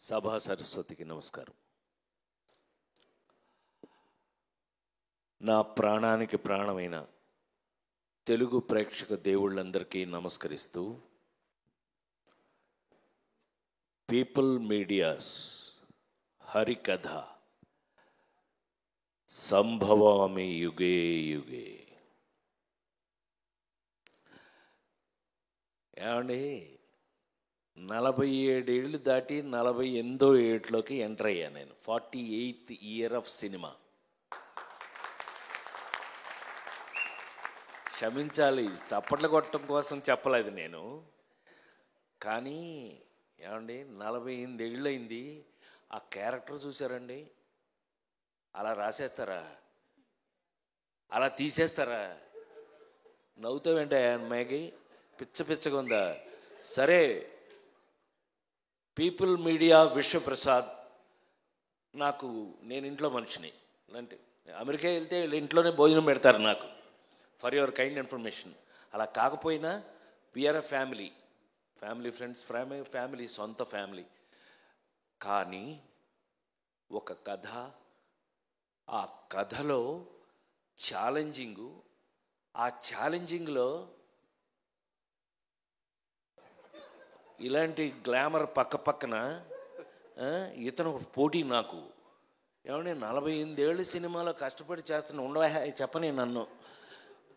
సభా సరస్వతికి నమస్కారం. నా ప్రాణానికి ప్రాణమైన తెలుగు ప్రేక్షక దేవుళ్ళందరికీ నమస్కరిస్తూ, పీపుల్ మీడియాస్ హరికథ సంభవామి యుగే యుగే. ఏమండి, 47 ఏళ్ళు దాటి 48వ ఏట్లోకి ఎంటర్ అయ్యా నేను. 48th year of cinema. క్షమించాలి, చప్పట్లు కొట్టడం కోసం చెప్పలేదు నేను. కానీ ఏమండి, 48 ఏళ్ళు అయింది. ఆ క్యారెక్టర్ చూసారండి? అలా రాసేస్తారా? అలా తీసేస్తారా? నవ్వుతావేంటే అమ్మాయికి? పిచ్చగా ఉందా? సరే, పీపుల్ మీడియా విశ్వప్రసాద్. నేను ఇంట్లో మనిషిని. అంటే అమెరికా వెళ్తే ఇంట్లోనే భోజనం పెడతారు నాకు, ఫర్ యువర్ కైండ్ ఇన్ఫర్మేషన్. అలా కాకపోయినా we are a family friends, family, సొంత ఫ్యామిలీ. కానీ ఒక కథ, ఆ కథలో ఆ ఛాలెంజింగ్లో ఇలాంటి గ్లామర్ పక్కన ఇతను పోటీ నాకు. ఏమంటే 48 ఏళ్ళు సినిమాలో కష్టపడి ఉండవా చెప్పని నన్ను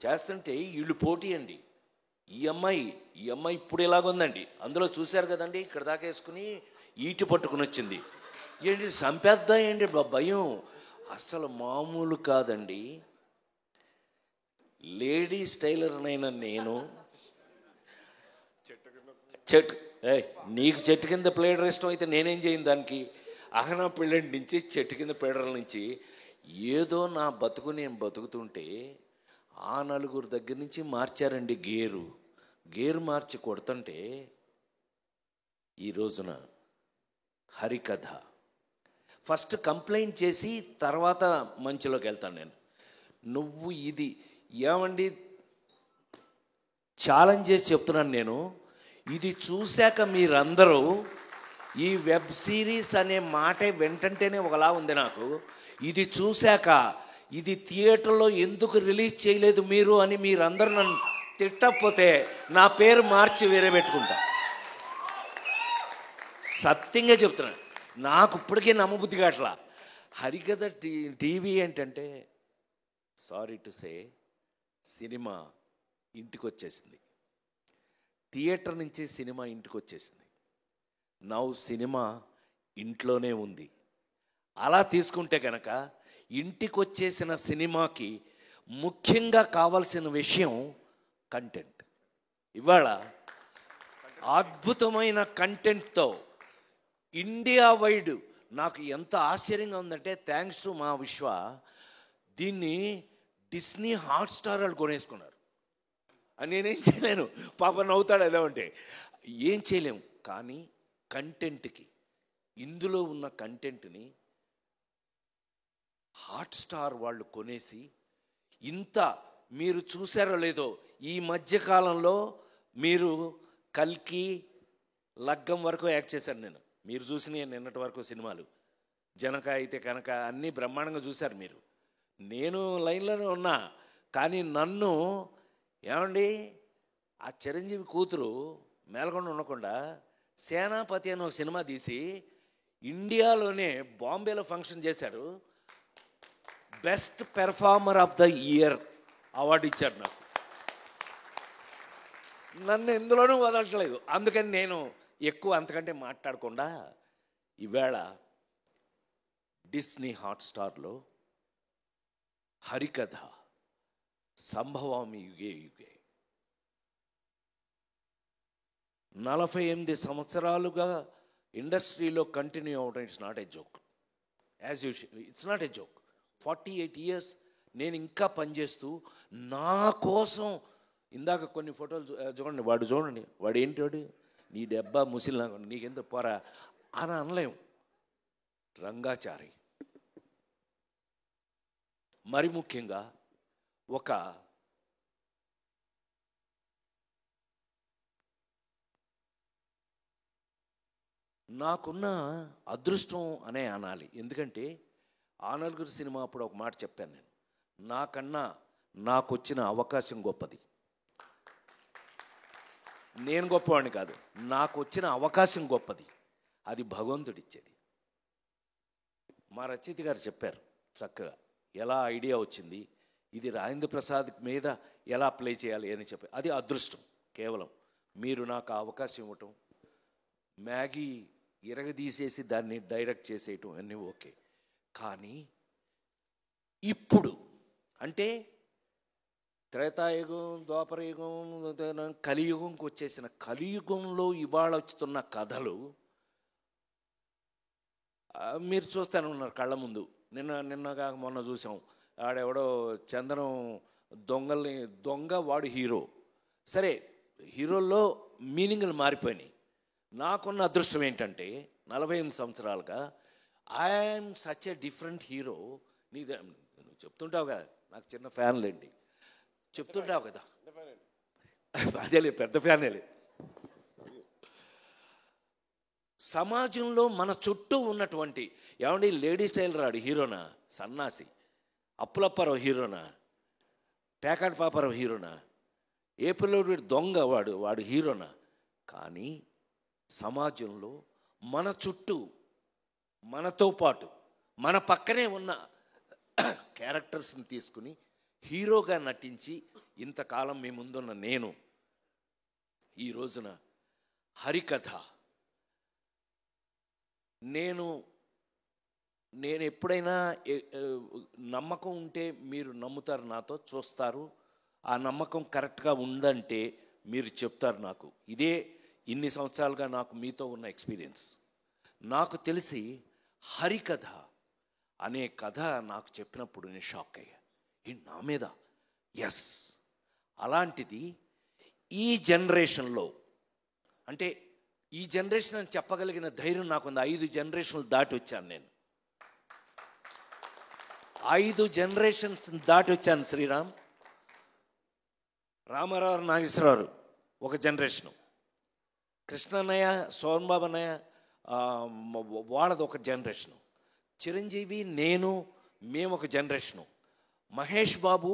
చేస్తుంటే వీళ్ళు పోటీ అండి. ఈ అమ్మాయి ఇప్పుడు ఇలాగుందండి. అందులో చూశారు కదండి, ఇక్కడ దాకా వేసుకుని ఈటి పట్టుకుని వచ్చింది. ఏంటి సంపేద్దా ఏంటి భయం? అసలు మామూలు కాదండి. లేడీస్ టైలర్నైనా నేను నీకు చెట్టు కింద ప్లేడర్ ఇష్టం అయితే నేనేం చేయను దానికి. అహనా పెళ్ళంటి నుంచి చెట్టు కింద ప్లేడర్ల నుంచి ఏదో నా బతుకు నేను బతుకుతుంటే ఆ నలుగురు దగ్గర నుంచి మార్చారండి గేరు మార్చి కొడుతుంటే ఈ రోజున హరికథ ఫస్ట్ కంప్లైంట్ చేసి తర్వాత మంచిలోకి వెళ్తాను నేను. నువ్వు ఇది ఏమండి ఛాలెంజ్ చేసి చెప్తున్నాను నేను. ఇది చూశాక మీరందరూ ఈ వెబ్ సిరీస్ అనే మాట వెంటంటేనే ఒకలా ఉంది నాకు. ఇది చూశాక ఇది థియేటర్లో ఎందుకు రిలీజ్ చేయలేదు మీరు అని మీరందరూ నన్ను తిట్టకపోతే నా పేరు మార్చి వేరే పెట్టుకుంటా. సత్యంగా చెప్తున్నా, నాకు ఇప్పటికే నమ్మబుద్ధి కావట్లా. హరికథ టీవీ ఏంటంటే, సారీ టు సే, సినిమా ఇంటికి వచ్చేసింది. థియేటర్ నుంచి సినిమా ఇంటికి వచ్చేసింది. నౌ సినిమా ఇంట్లోనే ఉంది. అలా తీసుకుంటే కనుక ఇంటికి వచ్చేసిన సినిమాకి ముఖ్యంగా కావాల్సిన విషయం కంటెంట్. ఇవాళ అద్భుతమైన కంటెంట్తో ఇండియా వైడ్ నాకు ఎంత ఆశ్చర్యంగా ఉందంటే, థ్యాంక్స్ టు మా విశ్వ, దీన్ని డిస్నీ హాట్స్టార్ వాళ్ళు కొనేసుకున్నారు. నేనేం చేయలేను, పాప నవ్వుతాడు ఏదో అంటే. ఏం చేయలేము. కానీ కంటెంట్కి, ఇందులో ఉన్న కంటెంట్ని హాట్స్టార్ వాళ్ళు కొనేసి ఇంత మీరు చూసారో లేదో, ఈ మధ్యకాలంలో మీరు కల్కి, లగ్గం వరకు యాక్ట్ చేశాను నేను. మీరు చూసిన నిన్నటి వరకు సినిమాలు, జనక అయితే కనుక అన్నీ బ్రహ్మాండంగా చూశారు మీరు. నేను లైన్లోనే ఉన్నా. కానీ నన్ను ఏమండి, ఆ చిరంజీవి కూతురు మేల్కొండ ఉండకుండా సేనాపతి అని ఒక సినిమా తీసి ఇండియాలోనే బాంబేలో ఫంక్షన్ చేశారు. Best performer of the year award ఇచ్చారు నాకు. నన్ను ఎందులోనూ వదలట్లేదు. అందుకని నేను ఎక్కువ అంతకంటే మాట్లాడకుండా ఈవేళ డిస్నీ హాట్స్టార్లో హరికథ సంభవామి యుగే యుగే. 48 సంవత్సరాలుగా ఇండస్ట్రీలో కంటిన్యూ అవ్వడం it's not a joke. As usual it's not a joke. 48 years నేను ఇంకా పనిచేస్తూ నా కోసం. ఇందాక కొన్ని ఫోటోలు చూడండి, వాడు ఏంటి నీ డబ్బా ముసిలినా నీకెంత పోరా అని అనలేము. రంగాచారి మరి ముఖ్యంగా ఒక నాకున్న అదృష్టం అనే అనాలి. ఎందుకంటే ఆ నలుగురు సినిమా అప్పుడు ఒక మాట చెప్పాను నేను, నాకన్నా నాకు వచ్చిన అవకాశం గొప్పది. నేను గొప్పవాడిని కాదు, నాకు వచ్చిన అవకాశం గొప్పది, అది భగవంతుడిచ్చేది. మా రచయిత గారు చెప్పారు చక్కగా ఎలా ఐడియా వచ్చింది, ఇది రాజేంద్ర ప్రసాద్ మీద ఎలా ప్లే చేయాలి అని చెప్పి. అది అదృష్టం. కేవలం మీరు నాకు అవకాశం ఇవ్వటం, మ్యాగీ ఇరగదీసేసి దాన్ని డైరెక్ట్ చేసేయటం అన్నీ ఓకే. కానీ ఇప్పుడు అంటే త్రేతాయుగం, ద్వాపరయుగం, కలియుగంకి వచ్చేసిన కలియుగంలో ఇవాళ వస్తున్న కథలు మీరు చూస్తూనే ఉన్నారు కళ్ళ ముందు. నిన్నగా మొన్న చూసాం, ఆడెవడో చందనం దొంగ వాడు హీరో. సరే, హీరోల్లో మీనింగ్లు మారిపోయినాయి. నాకున్న అదృష్టం ఏంటంటే 48 సంవత్సరాలుగా I'm such a different hero. నువ్వు చెప్తుంటావు కదా, నాకు చిన్న ఫ్యాన్లేండి, చెప్తుంటావు కదా, అదేలే పెద్ద ఫ్యానేలే. సమాజంలో మన చుట్టూ ఉన్నటువంటి ఏమండి లేడీ స్టైల్ రాడు హీరోనా, సన్నాసి అప్పులప్పారావు హీరోనా, పేకాటి పాపారావు హీరోనా, ఏ పిల్లోడు దొంగ వాడు హీరోనా. కానీ సమాజంలో మన చుట్టూ మనతో పాటు మన పక్కనే ఉన్న క్యారెక్టర్స్ని తీసుకుని హీరోగా నటించి ఇంతకాలం మీ ముందున్న నేను ఈ రోజున హరికథ నేను ఎప్పుడైనా నమ్మకం ఉంటే మీరు నమ్ముతారు, నాతో చూస్తారు. ఆ నమ్మకం కరెక్ట్గా ఉందంటే మీరు చెప్తారు నాకు. ఇదే ఇన్ని సంవత్సరాలుగా నాకు మీతో ఉన్న ఎక్స్పీరియన్స్. నాకు తెలిసి హరికథ అనే కథ నాకు చెప్పినప్పుడు నేను షాక్ అయ్యా. నా మీద ఎస్, అలాంటిది ఈ జనరేషన్లో, అంటే ఈ జనరేషన్ అని చెప్పగలిగిన ధైర్యం నాకుంది. 5 జనరేషన్లు దాటి వచ్చాను నేను, 5 జనరేషన్స్ దాటి వచ్చాను. శ్రీరామ్, రామారావు, నాగేశ్వరరావు ఒక జనరేషను, కృష్ణన్నయ్య, సోహన్ బాబు అన్నయ్య వాళ్ళది ఒక జనరేషను, చిరంజీవి, నేను, మేము ఒక జనరేషను, మహేష్ బాబు,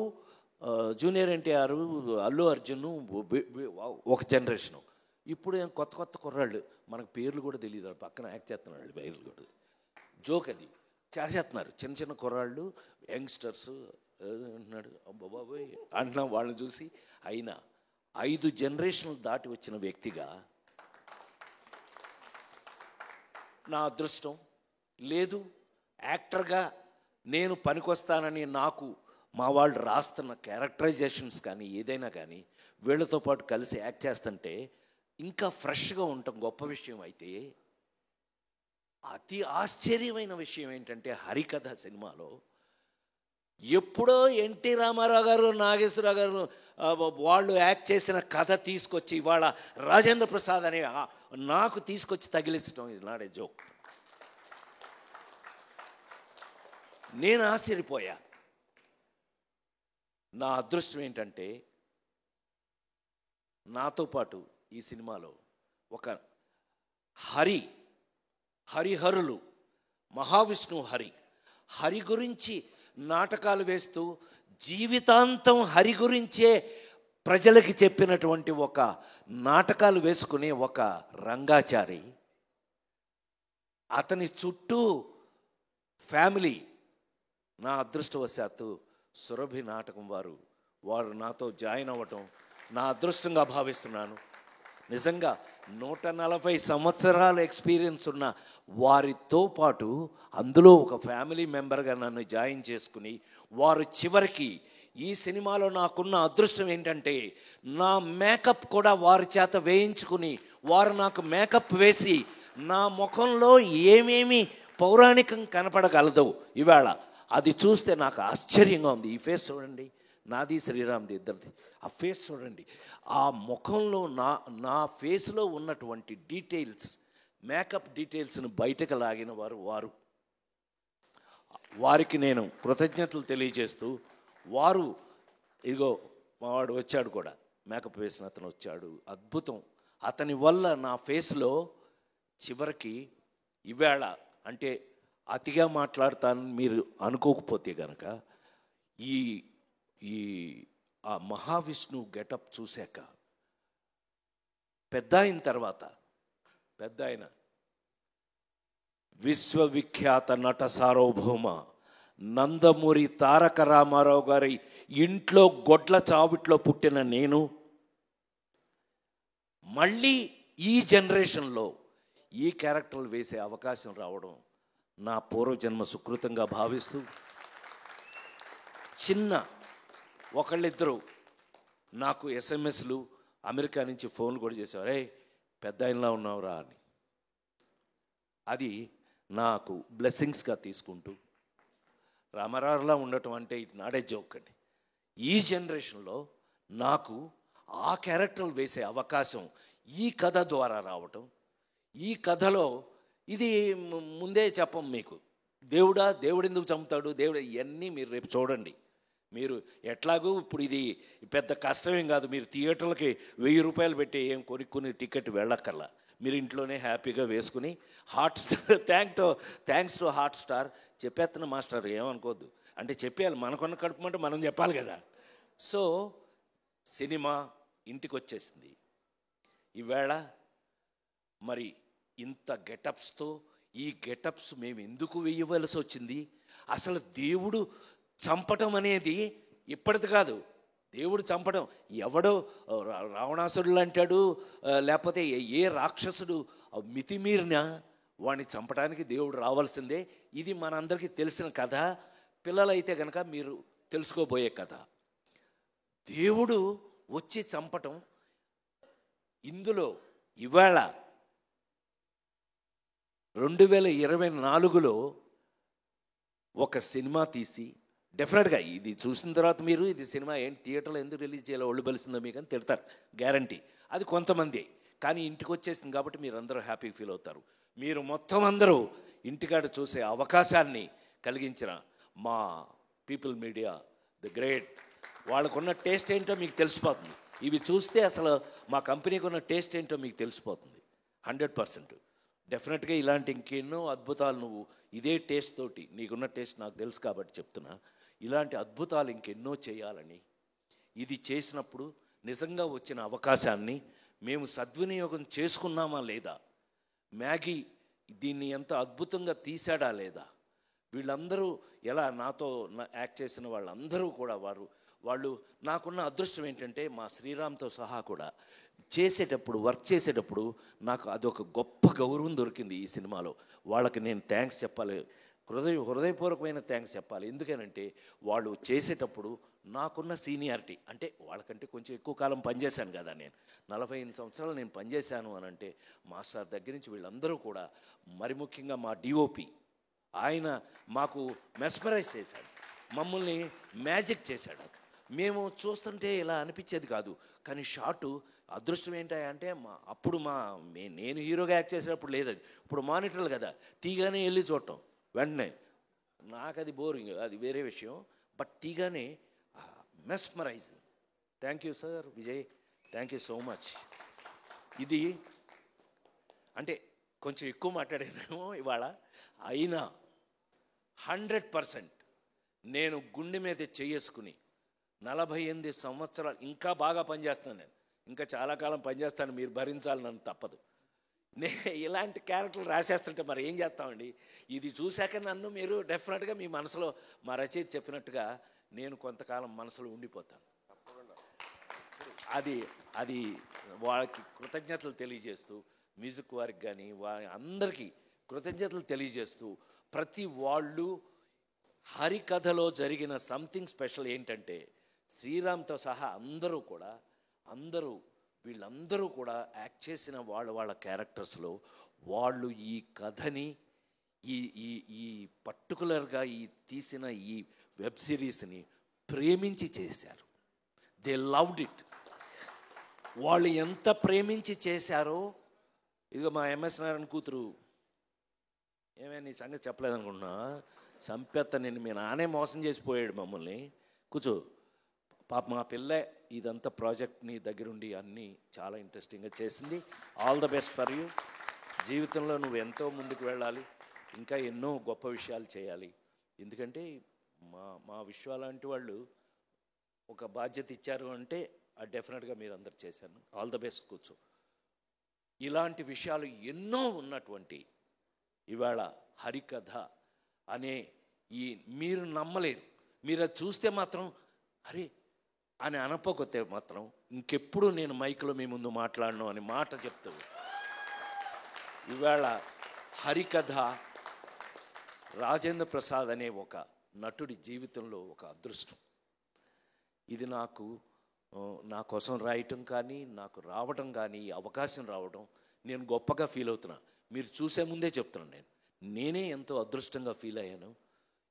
జూనియర్ ఎన్టీఆర్, అల్లు అర్జున్ ఒక జనరేషను. ఇప్పుడు కొత్త కుర్రాళ్ళు, మనకు పేర్లు కూడా తెలియదు, పక్కన యాక్ట్ చేస్తున్నాళ్ళు, పేర్లు కూడా జోక్ అది చేసేస్తున్నారు. చిన్న కుర్రాళ్ళు, యంగ్స్టర్స్ అంటున్నాడు, బాబాయ్ అంటున్నాం వాళ్ళని చూసి. అయినా 5 జనరేషన్లు దాటి వచ్చిన వ్యక్తిగా నా అదృష్టం లేదు. యాక్టర్గా నేను పనికొస్తానని నాకు మా వాళ్ళు రాస్తున్న క్యారెక్టరైజేషన్స్ కానీ ఏదైనా కానీ వీళ్ళతో పాటు కలిసి యాక్ట్ చేస్తుంటే ఇంకా ఫ్రెష్గా ఉండటం గొప్ప విషయం. అయితే అతి ఆశ్చర్యమైన విషయం ఏంటంటే హరికథ సినిమాలో ఎప్పుడో ఎన్టీ రామారావు గారు, నాగేశ్వరరావు గారు వాళ్ళు యాక్ట్ చేసిన కథ తీసుకొచ్చి ఇవాళ రాజేంద్ర ప్రసాద్ అనే నాకు తీసుకొచ్చి తగిలించడం, ఇది నాడే జోక్. నేను ఆశ్చర్యపోయా. నా అదృష్టం ఏంటంటే నాతో పాటు ఈ సినిమాలో ఒక హరిహరులు, మహావిష్ణువు హరి గురించి నాటకాలు వేస్తూ జీవితాంతం హరి గురించే ప్రజలకి చెప్పినటువంటి ఒక నాటకాలు వేసుకునే ఒక రంగాచారి, అతని చుట్టూ ఫ్యామిలీ. నా అదృష్టవశాత్తు సురభి నాటకం వారు నాతో జాయిన్ అవ్వటం నా అదృష్టంగా భావిస్తున్నాను. నిజంగా 140 సంవత్సరాల ఎక్స్పీరియన్స్ ఉన్న వారితో పాటు అందులో ఒక ఫ్యామిలీ మెంబర్గా నన్ను జాయిన్ చేసుకుని వారు చివరికి ఈ సినిమాలో నాకున్న అదృష్టం ఏంటంటే నా మేకప్ కూడా వారి చేత వేయించుకుని వారు నాకు మేకప్ వేసి నా ముఖంలో ఏమేమి పౌరాణికం కనపడగలదు ఇవాళ అది చూస్తే నాకు ఆశ్చర్యంగా ఉంది. ఈ ఫేస్ చూడండి, నాది శ్రీరామ్ది ఇద్దరిది. ఆ ఫేస్ చూడండి, ఆ ముఖంలో నా ఫేస్లో ఉన్నటువంటి డీటెయిల్స్, మేకప్ డీటెయిల్స్ను బయటకు లాగిన వారికి నేను కృతజ్ఞతలు తెలియజేస్తూ, వారు ఇదిగో మావాడు వచ్చాడు కూడా, మేకప్ వేసిన అతను వచ్చాడు, అద్భుతం. అతని వల్ల నా ఫేస్లో చివరికి ఈవేళ అంటే అతిగా మాట్లాడతానని మీరు అనుకోకపోతే కనుక ఈ ఈ ఆ మహావిష్ణు గెటప్ చూశాక పెద్ద అయిన తర్వాత పెద్ద ఆయన విశ్వవిఖ్యాత నట సార్వభౌమ నందమూరి తారక రామారావు గారి ఇంట్లో గొడ్ల చావిట్లో పుట్టిన నేను మళ్ళీ ఈ జనరేషన్లో ఈ క్యారెక్టర్లు వేసే అవకాశం రావడం నా పూర్వజన్మ సుకృతంగా భావిస్తూ చిన్న ఒకళ్ళిద్దరు నాకు ఎస్ఎంఎస్లు అమెరికా నుంచి ఫోన్ కూడా చేసేవారు, రే పెద్ద ఆయనలా ఉన్నావురా అని. అది నాకు బ్లెస్సింగ్స్గా తీసుకుంటూ రామారావులా ఉండటం అంటే ఇట్ నాట్ ఏ జోక్ అండి. ఈ జనరేషన్లో నాకు ఆ క్యారెక్టర్లు వేసే అవకాశం ఈ కథ ద్వారా రావటం, ఈ కథలో ఇది ముందే చెప్పం మీకు, దేవుడు ఎందుకు చంపుతాడు, దేవుడు ఇవన్నీ మీరు రేపు చూడండి. మీరు ఎట్లాగూ ఇప్పుడు ఇది పెద్ద కష్టమేం కాదు, మీరు థియేటర్లకి 1000 రూపాయలు పెట్టి ఏం కొనుక్కుని టికెట్ వెళ్ళక్కర్లా, మీరు ఇంట్లోనే హ్యాపీగా వేసుకుని హాట్స్టార్ థ్యాంక్స్ టు హాట్స్టార్ చెప్పేస్తున్న మాస్టర్ ఏమనుకోవద్దు, అంటే చెప్పేయాలి, మనకున్న కడుపుమంటే మనం చెప్పాలి కదా. సో సినిమా ఇంటికి వచ్చేసింది. ఈవేళ మరి ఇంత గెటప్స్తో ఈ గెటప్స్ మేము ఎందుకు వేయవలసి వచ్చింది, అసలు దేవుడు చంపటం అనేది ఇప్పటిది కాదు. దేవుడు చంపడం ఎవడో రావణాసురుడు అంటాడు, లేకపోతే ఏ రాక్షసుడు మితిమీరినా వాడిని చంపడానికి దేవుడు రావాల్సిందే. ఇది మనందరికీ తెలిసిన కథ. పిల్లలైతే కనుక మీరు తెలుసుకోబోయే కథ. దేవుడు వచ్చి చంపటం ఇందులో ఇవాళ 2024లో ఒక సినిమా తీసి డెఫినెట్గా ఇది చూసిన తర్వాత మీరు ఇది సినిమా ఏంటి థియేటర్లో ఎందుకు రిలీజ్ చేయాలో ఒళ్ళు బలిసిందో మీకు అని తిడతారు, గ్యారంటీ. అది కొంతమంది, కానీ ఇంటికి వచ్చేసింది కాబట్టి మీరు అందరూ హ్యాపీగా ఫీల్ అవుతారు. మీరు మొత్తం అందరూ ఇంటికాడ చూసే అవకాశాన్ని కలిగించిన మా పీపుల్ మీడియా ది గ్రేట్, వాళ్ళకున్న టేస్ట్ ఏంటో మీకు తెలిసిపోతుంది. ఇవి చూస్తే అసలు మా కంపెనీకి ఉన్న టేస్ట్ ఏంటో మీకు తెలిసిపోతుంది 100%. డెఫినెట్గా ఇలాంటి ఇంకెన్నో అద్భుతాలు నువ్వు ఇదే టేస్ట్ తోటి, నీకున్న టేస్ట్ నాకు తెలుసు కాబట్టి చెప్తున్నా, ఇలాంటి అద్భుతాలు ఇంకెన్నో చేయాలని, ఇది చేసినప్పుడు నిజంగా వచ్చిన అవకాశాన్ని మేము సద్వినియోగం చేసుకున్నామా లేదా, మ్యాగీ దీన్ని ఎంత అద్భుతంగా తీశాడా లేదా, వీళ్ళందరూ ఎలా నాతో యాక్ట్ చేసిన వాళ్ళందరూ కూడా వాళ్ళు నాకున్న అదృష్టం ఏంటంటే మా శ్రీరామ్తో సహా కూడా చేసేటప్పుడు వర్క్ చేసేటప్పుడు నాకు అదొక గొప్ప గౌరవం దొరికింది ఈ సినిమాలో. వాళ్ళకి నేను థ్యాంక్స్ చెప్పాలి, హృదయపూర్వకమైన థ్యాంక్స్ చెప్పాలి. ఎందుకనంటే వాళ్ళు చేసేటప్పుడు నాకున్న సీనియారిటీ, అంటే వాళ్ళకంటే కొంచెం ఎక్కువ కాలం పనిచేశాను కదా, నేను 45 సంవత్సరాలు నేను పనిచేశాను అని అంటే మాస్టర్ దగ్గర నుంచి వీళ్ళందరూ కూడా, మరి ముఖ్యంగా మా డిఓపి ఆయన మాకు మెస్మరైజ్ చేశాడు, మమ్మల్ని మ్యాజిక్ చేశాడు. మేము చూస్తుంటే ఇలా అనిపించేది కాదు, కానీ షాటు అదృష్టం ఏంటంటే అప్పుడు నేను హీరోగా యాక్ట్ చేసేటప్పుడు లేదు, అది ఇప్పుడు మానిటర్లు కదా, తీగానే వెళ్ళి చూడటం వెంటనే, నాకు అది బోరింగ్, అది వేరే విషయం. బట్ తీగానే mesmerizing. Thank you sir Vijay, thank you so much. ఇది అంటే కొంచెం ఎక్కువ మాట్లాడానేమో ఇవాళ, అయినా 100% నేను గుండె మీద చేసుకుని 48 సంవత్సరాలు ఇంకా బాగా పనిచేస్తాను, నేను ఇంకా చాలా కాలం పనిచేస్తాను, మీరు భరించాలి, నన్ను తప్పదు. ఇలాంటి క్యారెక్టర్లు రాసేస్తుంటే మరి ఏం చేస్తామండి. ఇది చూశాక నన్ను మీరు డెఫినెట్గా మీ మనసులో మా రచయిత చెప్పినట్టుగా నేను కొంతకాలం మనసులో ఉండిపోతాను. అది వాళ్ళకి కృతజ్ఞతలు తెలియజేస్తూ, మ్యూజిక్ వారికి కానీ అందరికీ కృతజ్ఞతలు తెలియజేస్తూ, ప్రతి వాళ్ళు హరికథలో జరిగిన సంథింగ్ స్పెషల్ ఏంటంటే శ్రీరామ్తో సహా వీళ్ళందరూ కూడా యాక్ట్ చేసిన వాళ్ళ క్యారెక్టర్స్లో వాళ్ళు ఈ కథని ఈ పర్టికులర్గా ఈ తీసిన ఈ వెబ్ సిరీస్ని ప్రేమించి చేశారు. They loved it. వాళ్ళు ఎంత ప్రేమించి చేశారో, ఇదిగో మా ఎంఎస్ నారాయణ కూతురు, ఏమైనా నీ సంగతి చెప్పలేదనుకుంటున్నా, సంపెత్త నేను మీ నానే మోసం చేసిపోయాడు మమ్మల్ని, కూర్చో పాప మా పిల్ల ఇదంతా ప్రాజెక్ట్ని దగ్గరుండి అన్నీ చాలా ఇంట్రెస్టింగ్గా చేసింది. All the best for you. జీవితంలో నువ్వు ఎంతో ముందుకు వెళ్ళాలి, ఇంకా ఎన్నో గొప్ప విషయాలు చేయాలి. ఎందుకంటే మా విశ్వ లాంటి వాళ్ళు ఒక బాధ్యత ఇచ్చారు అంటే అది డెఫినెట్గా మీరు అందరు చేశాను. All the best. కూర్చో. ఇలాంటి విషయాలు ఎన్నో ఉన్నటువంటి ఇవాళ హరికథ అనే మీరు నమ్మలేరు. మీరు అది చూస్తే మాత్రం అరే అని అనపోతే మాత్రం ఇంకెప్పుడు నేను మైక్లో మీ ముందు మాట్లాడను అని మాట చెప్తూ ఇవాళ హరికథ రాజేంద్ర ప్రసాద్ అనే ఒక నటుడి జీవితంలో ఒక అదృష్టం. ఇది నా కోసం రాయటం కానీ, నాకు రావటం కానీ, ఈ అవకాశం రావడం నేను గొప్పగా ఫీల్ అవుతున్నా. మీరు చూసే ముందే చెప్తున్నాను, నేనే ఎంతో అదృష్టంగా ఫీల్ అయ్యాను.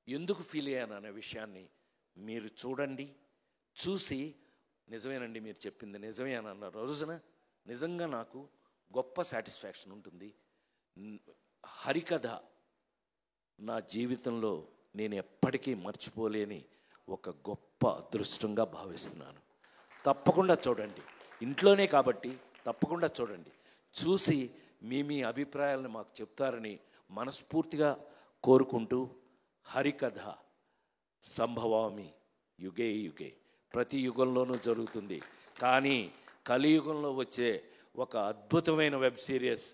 ఎందుకు ఫీల్ అయ్యాను అనే విషయాన్ని మీరు చూడండి. చూసి నిజమేనండి మీరు చెప్పింది నిజమే అని అన్న రోజున నిజంగా నాకు గొప్ప సాటిస్ఫాక్షన్ ఉంటుంది. హరికథ నా జీవితంలో నేను ఎప్పటికీ మర్చిపోలేని ఒక గొప్ప అదృష్టంగా భావిస్తున్నాను. తప్పకుండా చూడండి, ఇంట్లోనే కాబట్టి తప్పకుండా చూడండి. చూసి మీ అభిప్రాయాలను మాకు చెప్తారని మనస్ఫూర్తిగా కోరుకుంటూ, హరికథ సంభవామి యుగే యుగే, ప్రతి యుగంలోనూ జరుగుతుంది. కానీ కలియుగంలో వచ్చే ఒక అద్భుతమైన వెబ్ సిరీస్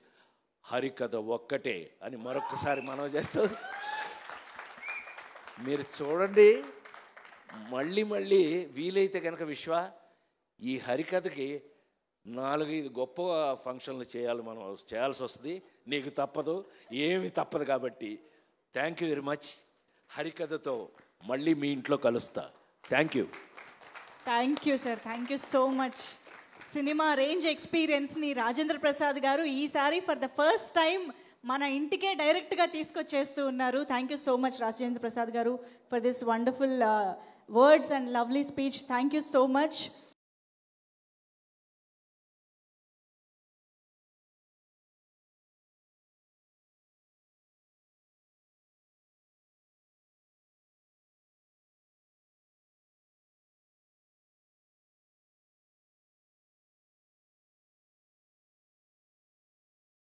హరికథ ఒక్కటే అని మరొకసారి మనం చేస్తాం. మీరు చూడండి. మళ్ళీ వీలైతే కనుక విశ్వ ఈ హరికథకి 4-5 గొప్ప ఫంక్షన్లు మనం చేయాల్సి వస్తుంది. నీకు తప్పదు, ఏమి తప్పదు. కాబట్టి థ్యాంక్ యూ వెరీ మచ్. హరికథతో మళ్ళీ మీ ఇంట్లో కలుస్తా. Thank you sir. Thank you so much. Cinema range ఎక్స్పీరియన్స్ని రాజేంద్ర ప్రసాద్ గారు ఈసారి ఫర్ ద ఫస్ట్ టైం మన ఇంటికే డైరెక్ట్గా తీసుకొచ్చేస్తూ ఉన్నారు. Thank you so much Rajendra Prasad గారు for this wonderful words and lovely speech. Thank you so much.